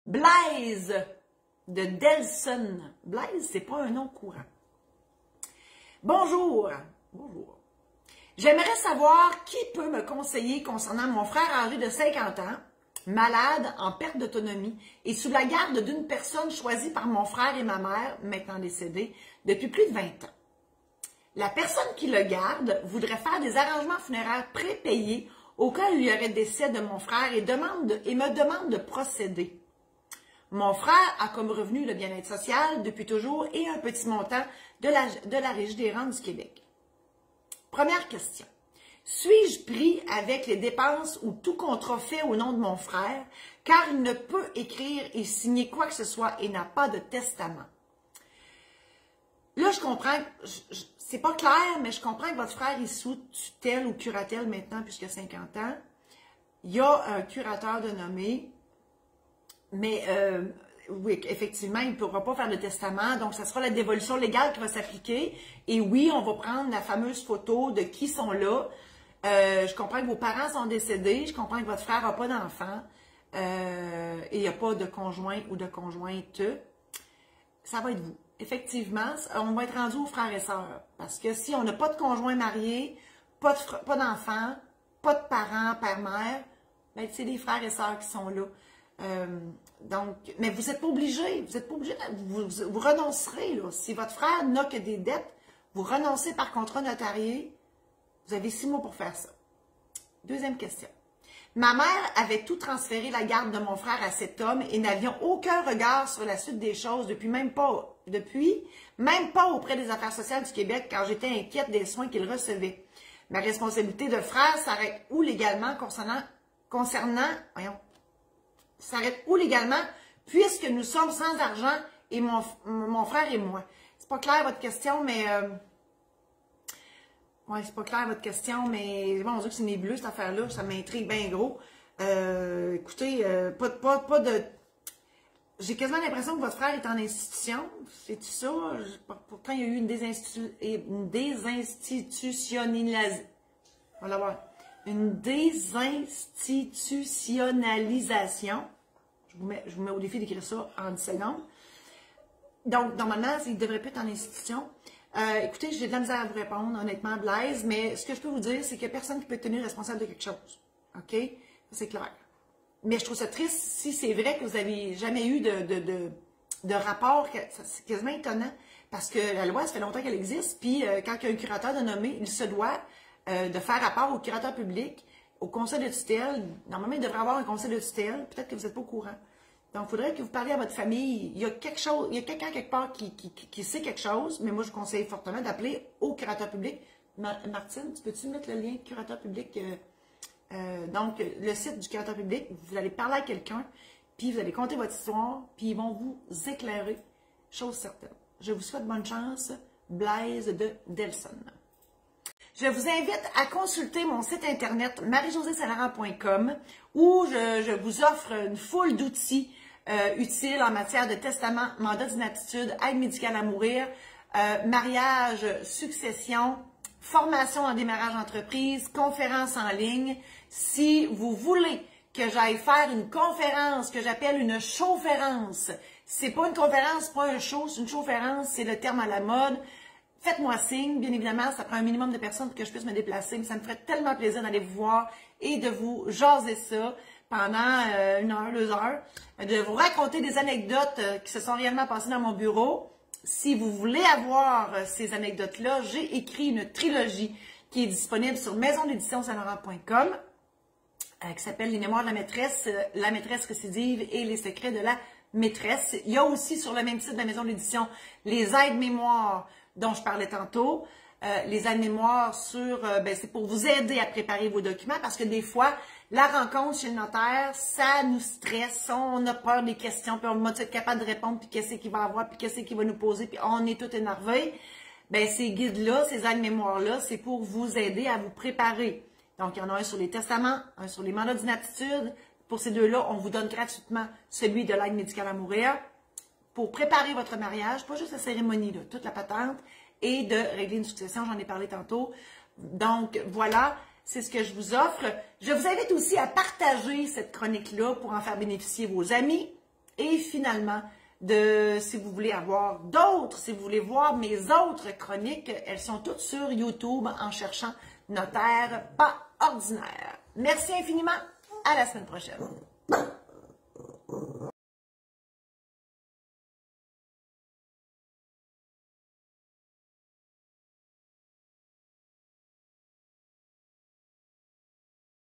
Blaise de Delson. Blaise, c'est pas un nom courant. Bonjour. Bonjour. J'aimerais savoir qui peut me conseiller concernant mon frère âgé de 50 ans, malade, en perte d'autonomie et sous la garde d'une personne choisie par mon frère et ma mère, maintenant décédés, depuis plus de 20 ans. La personne qui le garde voudrait faire des arrangements funéraires prépayés au cas où il y aurait décès de mon frère et me demande de procéder. Mon frère a comme revenu le bien-être social depuis toujours et un petit montant de la Régie des rentes du Québec. Première question. Suis-je pris avec les dépenses ou tout contrat fait au nom de mon frère, car il ne peut écrire et signer quoi que ce soit et n'a pas de testament? Là, je comprends, c'est pas clair, mais je comprends que votre frère est sous tutelle ou curatelle maintenant, puisqu'il a 50 ans. Il y a un curateur de nommé, mais oui, effectivement, il ne pourra pas faire de testament, donc ça sera la dévolution légale qui va s'appliquer. Et oui, on va prendre la fameuse photo de qui sont là. Je comprends que vos parents sont décédés, je comprends que votre frère n'a pas d'enfant, et il n'y a pas de conjoint ou de conjointe. Ça va être vous. Effectivement, on va être rendu aux frères et sœurs. Parce que si on n'a pas de conjoint marié, pas d'enfants, pas de parents, père-mère, ben, c'est des frères et sœurs qui sont là. Donc, mais vous n'êtes pas obligé, vous renoncerez. Là. Si votre frère n'a que des dettes, vous renoncez par contrat notarié, vous avez 6 mois pour faire ça. Deuxième question. Ma mère avait tout transféré la garde de mon frère à cet homme et n'avions aucun regard sur la suite des choses même pas auprès des affaires sociales du Québec car j'étais inquiète des soins qu'il recevait. Ma responsabilité de frère s'arrête où légalement s'arrête où légalement puisque nous sommes sans argent et mon frère et moi. C'est pas clair votre question, mais ouais, c'est pas clair votre question, mais bon, on dit que c'est nébuleux cette affaire-là, ça m'intrigue bien gros. Écoutez, pas de. J'ai quasiment l'impression que votre frère est en institution. C'est-tu ça? Pourtant, il y a eu une désinstitutionnalisation. On va l'avoir. Une désinstitutionnalisation. Je vous mets au défi d'écrire ça en 10 secondes. Donc, normalement, il ne devrait plus être en institution. Écoutez, j'ai de la misère à vous répondre, honnêtement, Blaise, mais ce que je peux vous dire, c'est qu'il n'y a personne qui peut être tenu responsable de quelque chose. OK? C'est clair. Mais je trouve ça triste si c'est vrai que vous n'avez jamais eu de rapport. C'est quasiment étonnant parce que la loi, ça fait longtemps qu'elle existe. Puis, quand il y a un curateur de nommé, il se doit de faire rapport au curateur public, au conseil de tutelle. Normalement, il devrait avoir un conseil de tutelle. Peut-être que vous n'êtes pas au courant. Donc, il faudrait que vous parliez à votre famille. Il y a quelqu'un quelque part qui sait quelque chose, mais moi, je vous conseille fortement d'appeler au curateur public. Martine, tu peux-tu mettre le lien curateur public? Donc, le site du curateur public, vous allez parler à quelqu'un, puis vous allez conter votre histoire, puis ils vont vous éclairer, chose certaine. Je vous souhaite bonne chance, Blaise de Delson. Je vous invite à consulter mon site internet marie-josée-saint-laurent.com où je vous offre une foule d'outils utiles en matière de testament, mandat d'inaptitude, aide médicale à mourir, mariage, succession, formation en démarrage d'entreprise, conférences en ligne. Si vous voulez que j'aille faire une conférence que j'appelle une showférence, c'est pas une conférence, pas un show, c'est une showférence, c'est le terme à la mode. Faites-moi signe, bien évidemment, ça prend un minimum de personnes pour que je puisse me déplacer, mais ça me ferait tellement plaisir d'aller vous voir et de vous jaser ça pendant 1 heure, 2 heures, de vous raconter des anecdotes qui se sont réellement passées dans mon bureau. Si vous voulez avoir ces anecdotes-là, j'ai écrit une trilogie qui est disponible sur maisondédition-saint-laurent.com qui s'appelle Les mémoires de la maîtresse récidive et les secrets de la maîtresse. Il y a aussi sur le même site de la maison d'édition les aides-mémoires dont je parlais tantôt. Les aides-mémoires c'est pour vous aider à préparer vos documents parce que des fois, la rencontre chez le notaire, ça nous stresse, on a peur des questions, puis on va être capable de répondre, puis qu'est-ce qu'il va avoir, puis qu'est-ce qu'il va nous poser, puis on est tout énervé. Ben, ces guides-là, ces aides-mémoires-là, c'est pour vous aider à vous préparer. Donc, il y en a un sur les testaments, un sur les mandats d'inaptitude. Pour ces deux-là, on vous donne gratuitement celui de l'aide médicale à mourir pour préparer votre mariage, pas juste la cérémonie, là, toute la patente, et de régler une succession, j'en ai parlé tantôt. Donc, voilà, c'est ce que je vous offre. Je vous invite aussi à partager cette chronique-là pour en faire bénéficier vos amis, Et finalement, si vous voulez avoir d'autres, si vous voulez voir mes autres chroniques, elles sont toutes sur YouTube en cherchant Notaire pas ordinaire. Merci infiniment. À la semaine prochaine.